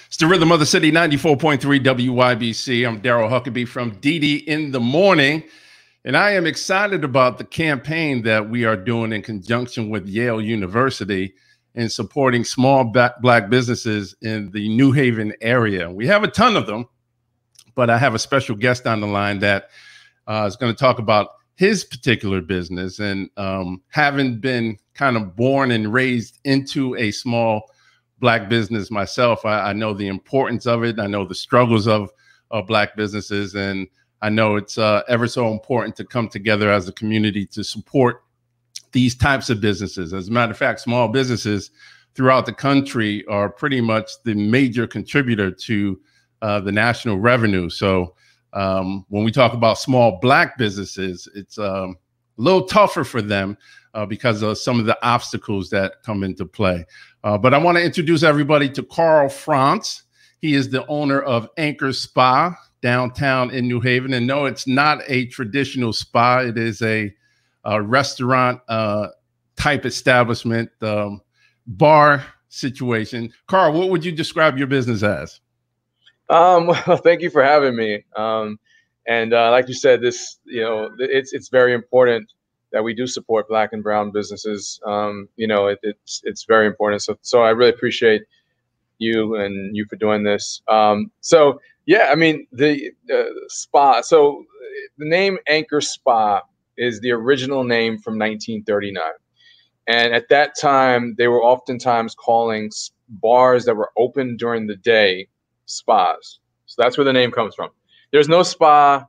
It's the Rhythm of the City, 94.3 WYBC. I'm Daryl Huckabee from DD in the Morning, and I am excited about the campaign that we are doing in conjunction with Yale University in supporting small black businesses in the New Haven area. We have a ton of them, but I have a special guest on the line that is going to talk about his particular business. And having been kind of born and raised into a small black business myself, I know the importance of it. I know the struggles of black businesses, and I know it's ever so important to come together as a community to support these types of businesses. As a matter of fact, small businesses throughout the country are pretty much the major contributor to the national revenue. So when we talk about small black businesses, it's a little tougher for them because of some of the obstacles that come into play. But I want to introduce everybody to Karl Franz. He is the owner of Anchor Spa downtown in New Haven. And no, it's not a traditional spa. It is a restaurant type establishment, bar situation. Karl, what would you describe your business as? Well, thank you for having me. And like you said, it's very important that we do support Black and brown businesses. It's very important. So I really appreciate you for doing this. Yeah, I mean, the spa. So the name Anchor Spa is the original name from 1939. And at that time, they were oftentimes calling bars that were open during the day spas. So that's where the name comes from. There's no spa.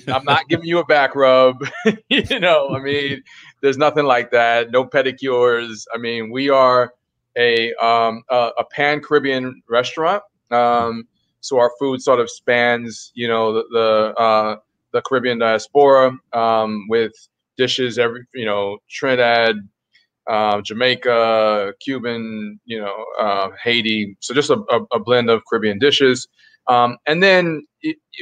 I'm not giving you a back rub. I mean, there's nothing like that. No pedicures. I mean, we are a pan-Caribbean restaurant. So our food sort of spans, the Caribbean diaspora, with dishes Trinidad, Jamaica, Cuban, Haiti. So just a blend of Caribbean dishes. And then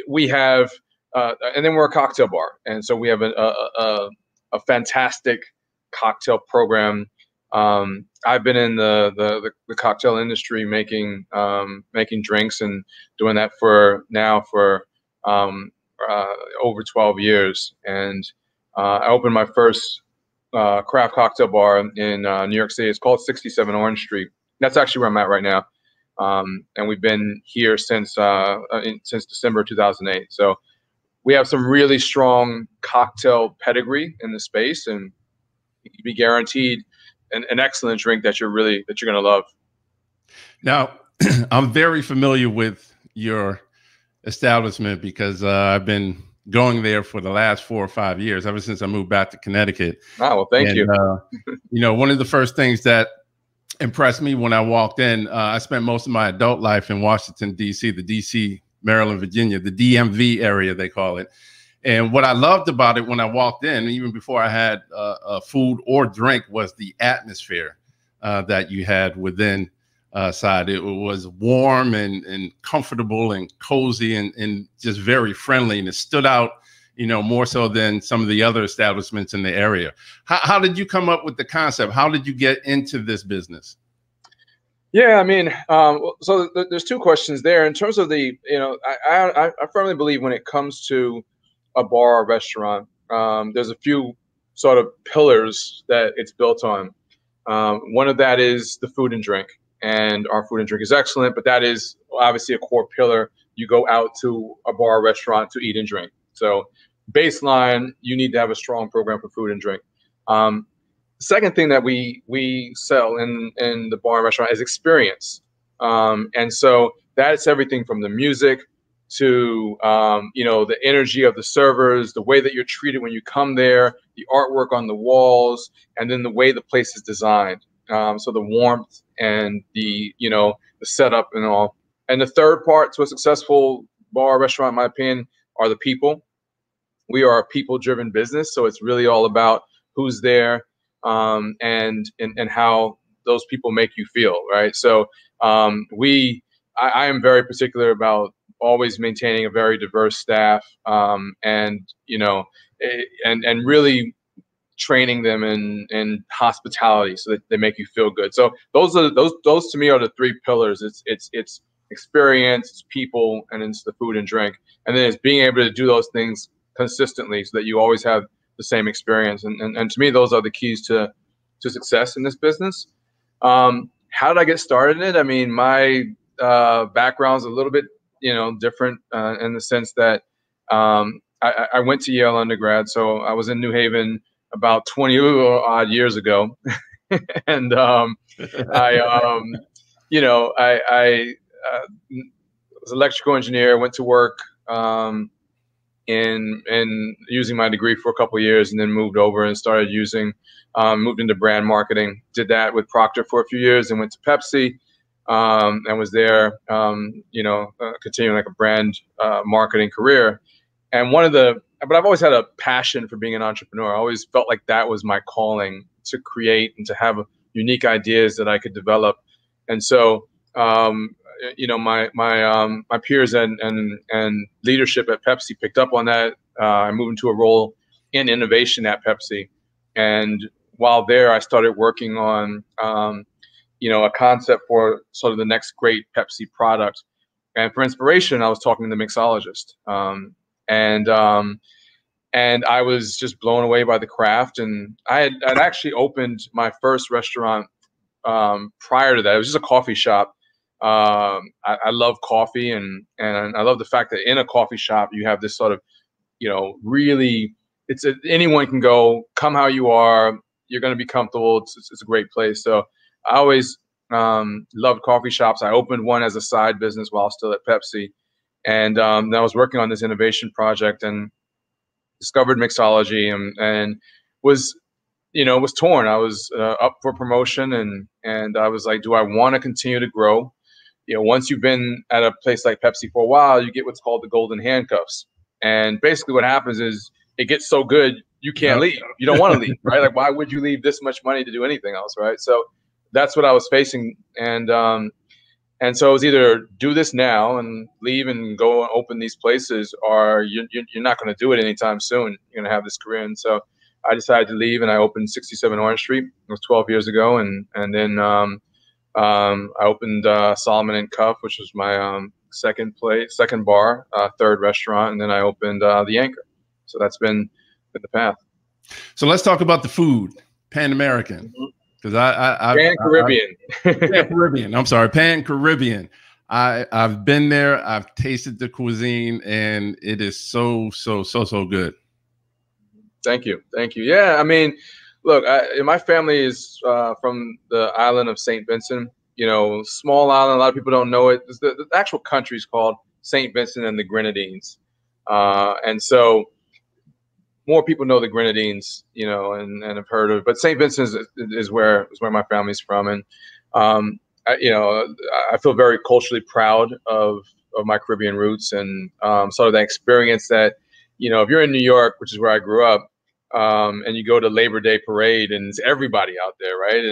we have, and then we're a cocktail bar. And so we have a fantastic cocktail program. I've been in the cocktail industry making drinks and doing that for over 12 years. And I opened my first craft cocktail bar in New York City. It's called 67 Orange Street. That's actually where I'm at right now. And we've been here since December 2008. So we have some really strong cocktail pedigree in the space, and you can be guaranteed an excellent drink that you're going to love. Now, I'm very familiar with your establishment because I've been going there for the last 4 or 5 years, ever since I moved back to Connecticut. Oh, well, thank you. One of the first things that impressed me when I walked in, I spent most of my adult life in Washington, D.C., the D.C., Maryland, Virginia, the DMV area, they call it. And what I loved about it when I walked in, even before I had food or drink, was the atmosphere that you had within side. It was warm and comfortable and cozy and just very friendly. And it stood out, more so than some of the other establishments in the area. How did you come up with the concept? How did you get into this business? Yeah, I mean, so there's two questions there. In terms of I firmly believe when it comes to a bar or restaurant, there's a few sort of pillars that it's built on. One of that is the food and drink, and our food and drink is excellent, but that is obviously a core pillar. You go out to a bar or restaurant to eat and drink. So baseline, you need to have a strong program for food and drink. Second thing that we sell in the bar and restaurant is experience. And so that's everything from the music to, the energy of the servers, the way that you're treated when you come there, the artwork on the walls, and then the way the place is designed. So the warmth and the setup and all. And the third part to a successful bar or restaurant, in my opinion, are the people. We are a people-driven business, so it's really all about who's there, and how those people make you feel, right? So I am very particular about always maintaining a very diverse staff, and really training them in hospitality so that they make you feel good. So those to me are the three pillars. It's experience, it's people, and it's the food and drink. And then it's being able to do those things consistently so that you always have the same experience. And to me, those are the keys to success in this business. How did I get started in it? I mean, my background's a little bit, different in the sense that I went to Yale undergrad. So I was in New Haven about 20 odd years ago. And I was an electrical engineer, went to work in using my degree for a couple of years, and then moved over and started moved into brand marketing. Did that with Procter for a few years, and went to Pepsi, and was there, continuing like a brand marketing career. And but I've always had a passion for being an entrepreneur. I always felt like that was my calling, to create and to have unique ideas that I could develop. And so, my peers and leadership at Pepsi picked up on that. I moved into a role in innovation at Pepsi. And while there, I started working on, a concept for sort of the next great Pepsi product. And for inspiration, I was talking to the mixologist. And I was just blown away by the craft. And I'd actually opened my first restaurant prior to that. It was just a coffee shop. I love coffee, and I love the fact that in a coffee shop you have this sort of, really, anyone can come how you are. You're going to be comfortable. It's a great place. So I always loved coffee shops. I opened one as a side business while still at Pepsi, and I was working on this innovation project and discovered mixology, and was torn. I was up for promotion, and I was like, do I want to continue to grow? Once you've been at a place like Pepsi for a while, you get what's called the golden handcuffs. And basically what happens is it gets so good, you can't leave. You don't want to leave, right? Like, why would you leave this much money to do anything else, right? So that's what I was facing. And so it was either do this now and leave and go open these places, or you're not going to do it anytime soon. You're going to have this career. And so I decided to leave, and I opened 67 Orange Street. It was 12 years ago. And then I opened Solomon & Cuff, which was my second bar, third restaurant. And then I opened the Anchor. So that's been the path. So let's talk about the food, Pan-American. Because Pan-Caribbean. Pan-Caribbean. I'm sorry, Pan-Caribbean. I've been there. I've tasted the cuisine, and it is so good. Thank you. Yeah, I mean, look, my family is from the island of St. Vincent. Small island. A lot of people don't know it. The actual country is called St. Vincent and the Grenadines, and so more people know the Grenadines, and have heard of it. But St. Vincent is where my family's from, and I feel very culturally proud of my Caribbean roots, and sort of that experience that, if you're in New York, which is where I grew up, and you go to Labor Day parade, and it's everybody out there, right?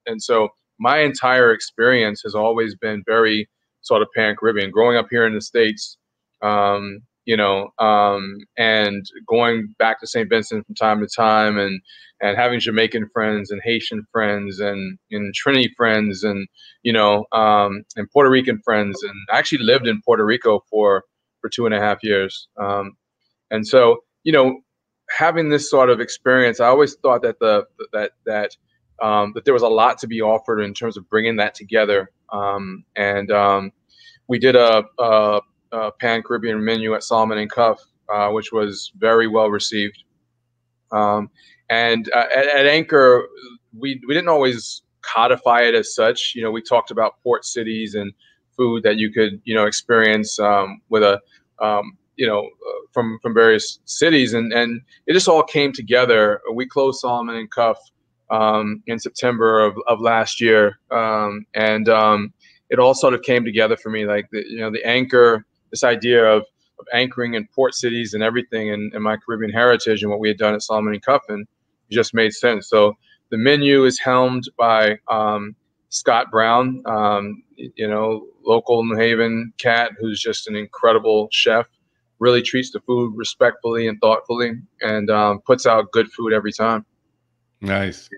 And so my entire experience has always been very sort of Pan-Caribbean. Growing up here in the States, and going back to St. Vincent from time to time, and having Jamaican friends and Haitian friends and Trini friends and Puerto Rican friends, and I actually lived in Puerto Rico for 2.5 years. And so, having this sort of experience, I always thought that that there was a lot to be offered in terms of bringing that together. We did a Pan-Caribbean menu at Solomon & Cuff, which was very well received. And at Anchor, we didn't always codify it as such. We talked about port cities and food that you could, experience with from various cities, and it just all came together. We closed Solomon & Cuff in September of last year, and it all sort of came together for me, like the Anchor. This idea of anchoring in port cities and everything, and my Caribbean heritage and what we had done at Solomon & Cuff, and it just made sense. So the menu is helmed by Scott Brown, local New Haven cat, who's just an incredible chef, really treats the food respectfully and thoughtfully, and puts out good food every time. Nice.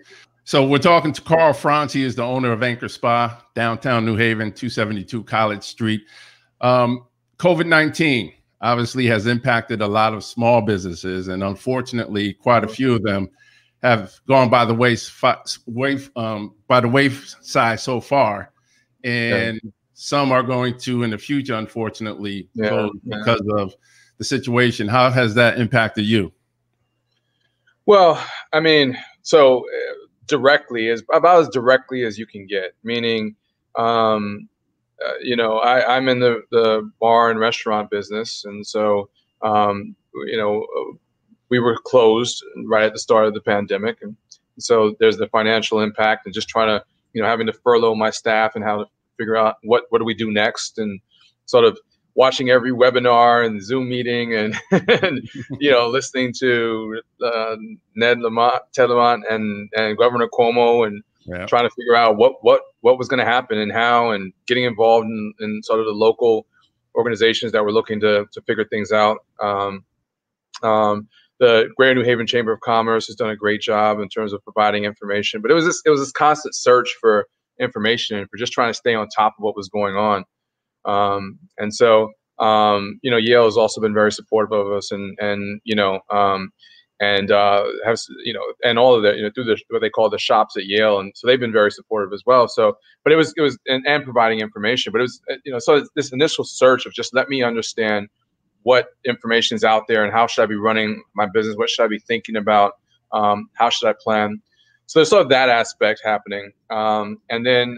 So we're talking to Karl Franz. He is the owner of Anchor Spa, downtown New Haven, 272 College Street. COVID-19 obviously has impacted a lot of small businesses, and unfortunately, quite a few of them have gone by the wayside so far, and some are going to in the future, unfortunately, close because of the situation. How has that impacted you? Well, I mean, so directly is about as directly as you can get, meaning, you know, I'm in the bar and restaurant business. And so, you know, we were closed right at the start of the pandemic. And so there's the financial impact and just trying to, you know, having to furlough my staff and how to figure out what do we do next, and sort of watching every webinar and Zoom meeting and, and you know, listening to Ted Lamont and Governor Cuomo and trying to figure out what was going to happen and how, and getting involved in sort of the local organizations that were looking to figure things out. The Greater New Haven Chamber of Commerce has done a great job in terms of providing information, but it was this constant search for information and for just trying to stay on top of what was going on. And so, you know, Yale has also been very supportive of us, and you know, has, you know, and all of that, you know, through what they call the shops at Yale, and so they've been very supportive as well. So, but it was and providing information, but it was, you know, so this initial search of just let me understand what information is out there and how should I be running my business, what should I be thinking about, how should I plan. So there's sort of that aspect happening, and then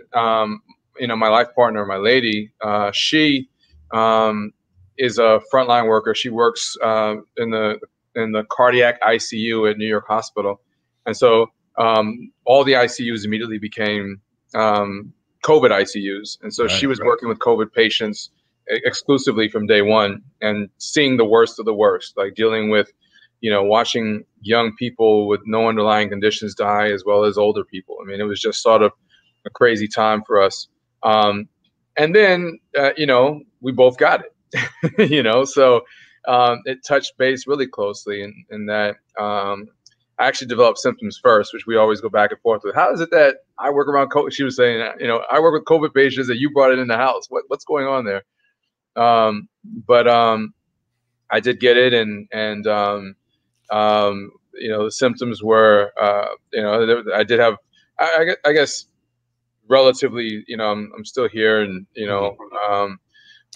you know, my life partner, my lady, she is a frontline worker. She works in the cardiac ICU at New York Hospital, and so all the ICUs immediately became COVID ICUs, and so she was working with COVID patients exclusively from day one and seeing the worst of the worst, like dealing with, you know, watching young people with no underlying conditions die as well as older people. I mean, it was just sort of a crazy time for us. And then, you know, we both got it, you know, so it touched base really closely in that I actually developed symptoms first, which we always go back and forth with. How is it that I work around COVID? She was saying, you know, I work with COVID patients and you brought it in the house. What's going on there? But I did get it, and you know, the symptoms were, you know, I did have, I guess, relatively, you know, I'm still here, and you know,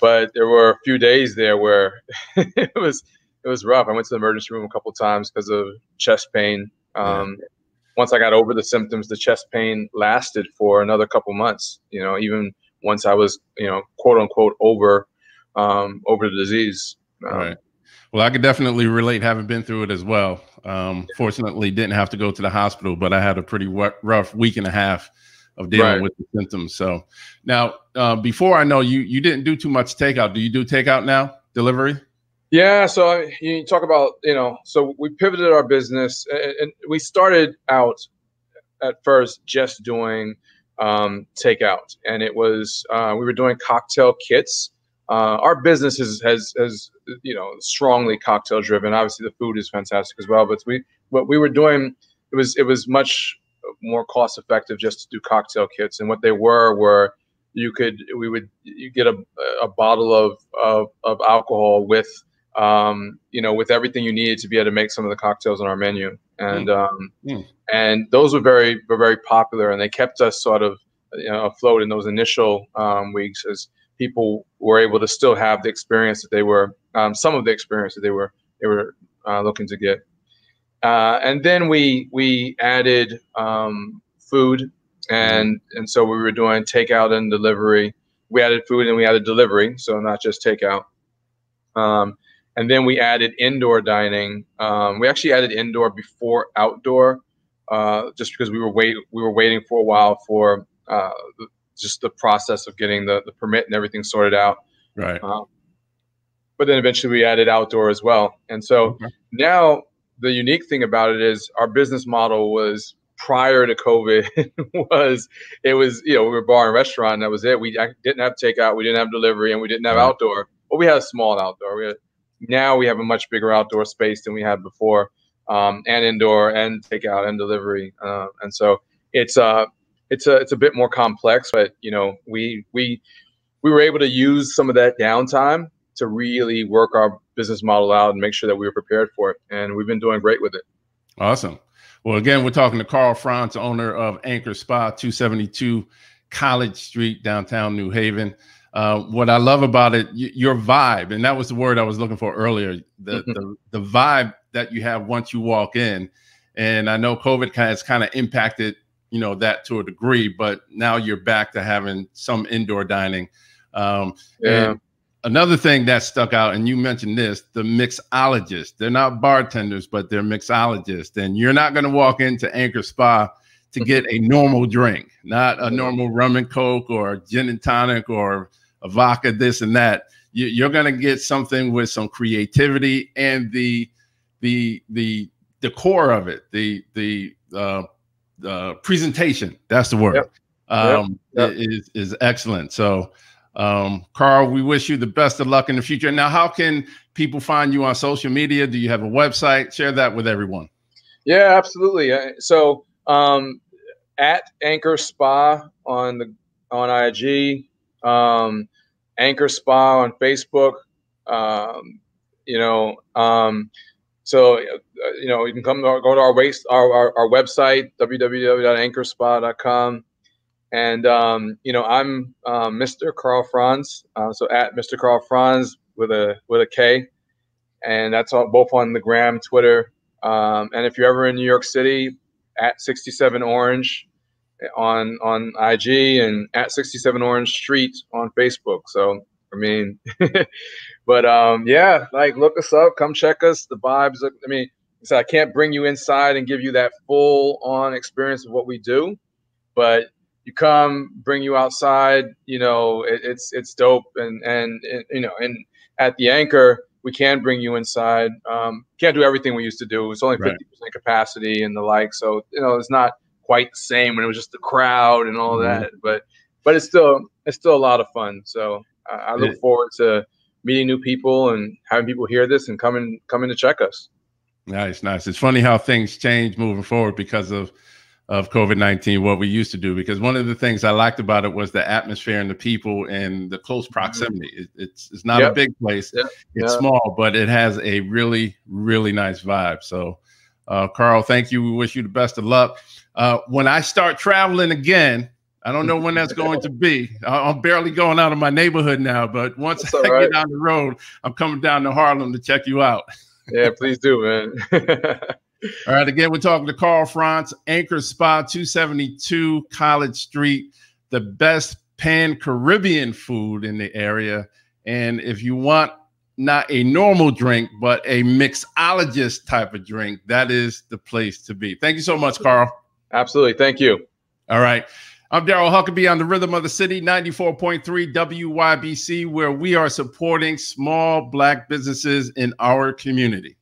but there were a few days there where it was rough. I went to the emergency room a couple of times because of chest pain. Once I got over the symptoms, the chest pain lasted for another couple months. You know, even once I was, you know, quote unquote over the disease. Right. Well, I could definitely relate, having been through it as well. Fortunately, didn't have to go to the hospital, but I had a pretty rough week and a half of dealing with the symptoms. So now, before I know you didn't do too much takeout. Do you do takeout now, delivery? Yeah. So you talk about, you know, so we pivoted our business, and we started out at first just doing takeout, and it was we were doing cocktail kits. Our business has you know, strongly cocktail driven. Obviously, the food is fantastic as well, but what we were doing, it was much more cost effective just to do cocktail kits. And what they were you get a bottle of alcohol with you know, with everything you needed to be able to make some of the cocktails on our menu, and and those were very popular, and they kept us sort of, you know, afloat in those initial weeks, as people were able to still have the experience that they were, some of the experience that they were looking to get. And then we added food, and so we were doing takeout and delivery. We added food and we added delivery, so not just takeout. And then we added indoor dining. We actually added indoor before outdoor, just because we were waiting for a while for just the process of getting the permit and everything sorted out. Right. But then eventually we added outdoor as well. And so now the unique thing about it is our business model was, prior to COVID, it was, you know, we were bar and restaurant, and that was it. We didn't have takeout, we didn't have delivery, and we didn't have outdoor. But we had a small outdoor. Now we have a much bigger outdoor space than we had before, and indoor and takeout and delivery. And so it's a bit more complex, but you know, we were able to use some of that downtime to really work our business model out and make sure that we were prepared for it. And we've been doing great with it. Awesome. Well, again, we're talking to Karl Franz, owner of Anchor Spa, 272 College Street, downtown New Haven. What I love about it, your vibe, and that was the word I was looking for earlier, the vibe that you have once you walk in. And I know COVID has kind of impacted, you know, that to a degree, but now you're back to having some indoor dining. And another thing that stuck out, and you mentioned this, the mixologists. They're not bartenders, but they're mixologists. And you're not going to walk into Anchor Spa to get a normal drink, not a normal rum and coke or gin and tonic or a vodka, this and that. You're going to get something with some creativity and the core of it, the presentation. That's the word. Is excellent. So, Karl, we wish you the best of luck in the future. Now, how can people find you on social media? Do you have a website? Share that with everyone. Yeah, absolutely. So, at Anchor Spa on IG, Anchor Spa on Facebook. So you can go to our website, www.anchorspa.com. And I'm Mr. Karl Franz. So at Mr. Karl Franz with a K, and that's both on the gram, Twitter. And if you're ever in New York City, at 67 Orange on IG, and at 67 Orange Street on Facebook. So I mean, but yeah, like, look us up, come check us. The vibes. I mean, I can't bring you inside and give you that full on experience of what we do, but you come, bring you outside. You know, it's dope, and at the Anchor, we can bring you inside. Can't do everything we used to do. It's only 50% capacity and the like. So, it's not quite the same when it was just the crowd and all that, but it's still a lot of fun. So I look forward to meeting new people and having people hear this and coming to check us. Nice. It's funny how things change moving forward because of COVID-19, what we used to do, because one of the things I liked about it was the atmosphere and the people and the close proximity. It's not a big place. It's small, but it has a really, really nice vibe. So, Karl, thank you. We wish you the best of luck. When I start traveling again, I don't know when that's going to be. I'm barely going out of my neighborhood now, but once I get on the road, I'm coming down to Harlem to check you out. Yeah, please do, man. All right. Again, we're talking to Karl Franz, Anchor Spa, 272 College Street, the best Pan-Caribbean food in the area. And if you want not a normal drink, but a mixologist type of drink, that is the place to be. Thank you so much, Karl. Absolutely. Thank you. All right. I'm Daryl Huckabee on the Rhythm of the City, 94.3 WYBC, where we are supporting small Black businesses in our community.